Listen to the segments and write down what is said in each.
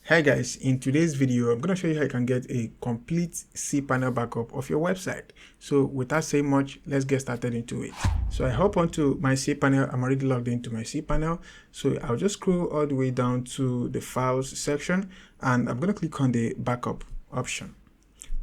Hi guys, in today's video, I'm going to show you how you can get a complete cPanel backup of your website. So without saying much, let's get started into it. So I hop onto my cPanel. I'm already logged into my cPanel. So I'll just scroll all the way down to the files section and I'm going to click on the backup option.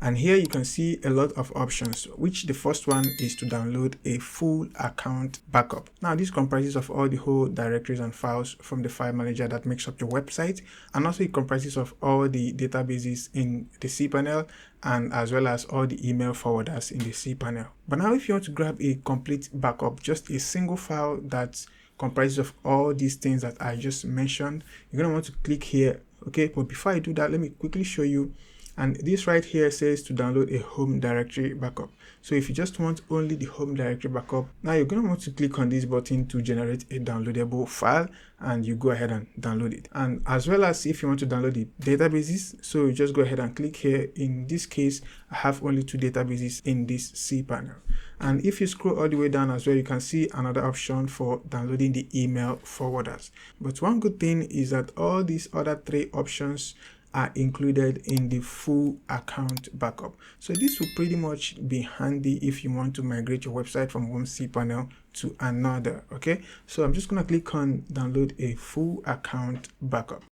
And here you can see a lot of options, which the first one is to download a full account backup. Now this comprises of all the whole directories and files from the file manager that makes up your website, and also it comprises of all the databases in the cPanel and as well as all the email forwarders in the cPanel. But now if you want to grab a complete backup, just a single file that comprises of all these things that I just mentioned, you're going to want to click here. Okay, but before I do that, let me quickly show you. And this right here says to download a home directory backup. So if you just want only the home directory backup, now you're going to want to click on this button to generate a downloadable file and you go ahead and download it. And as well as if you want to download the databases, so you just go ahead and click here. In this case, I have only 2 databases in this cPanel. And if you scroll all the way down as well, you can see another option for downloading the email forwarders. But one good thing is that all these other 3 options are included in the full account backup. So this will pretty much be handy if you want to migrate your website from one cPanel to another. Okay, so I'm just going to click on download a full account backup.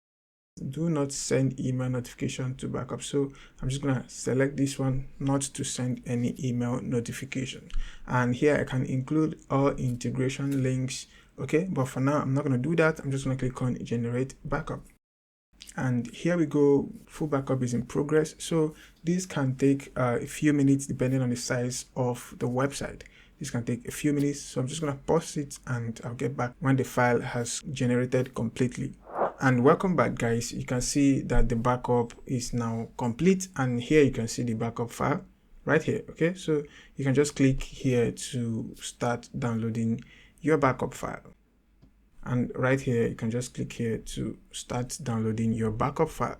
Do not send email notification to backup. So I'm just going to select this one, not to send any email notification. And here I can include all integration links. Okay, but for now, I'm not going to do that. I'm just going to click on generate backup. And here we go, full backup is in progress. So this can take a few minutes depending on the size of the website. This can take a few minutes, so I'm just going to pause it and I'll get back when the file has generated completely. And welcome back guys. You can see that the backup is now complete, and here you can see the backup file right here. Okay, so you can just click here to start downloading your backup file. And right here, you can just click here to start downloading your backup file.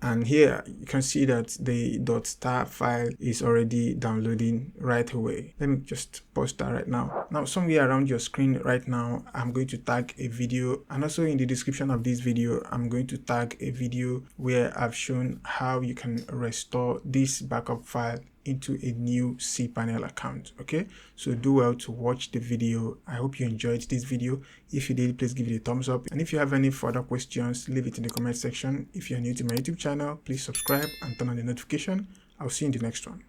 And here you can see that the .star file is already downloading right away. Let me just pause that right now. Now, somewhere around your screen right now, I'm going to tag a video, and also in the description of this video, I'm going to tag a video where I've shown how you can restore this backup file into a new cPanel account. Okay, so do well to watch the video. I hope you enjoyed this video. If you did, please give it a thumbs up, and if you have any further questions, leave it in the comment section. If you're new to my YouTube channel, please subscribe and turn on the notification. I'll see you in the next one.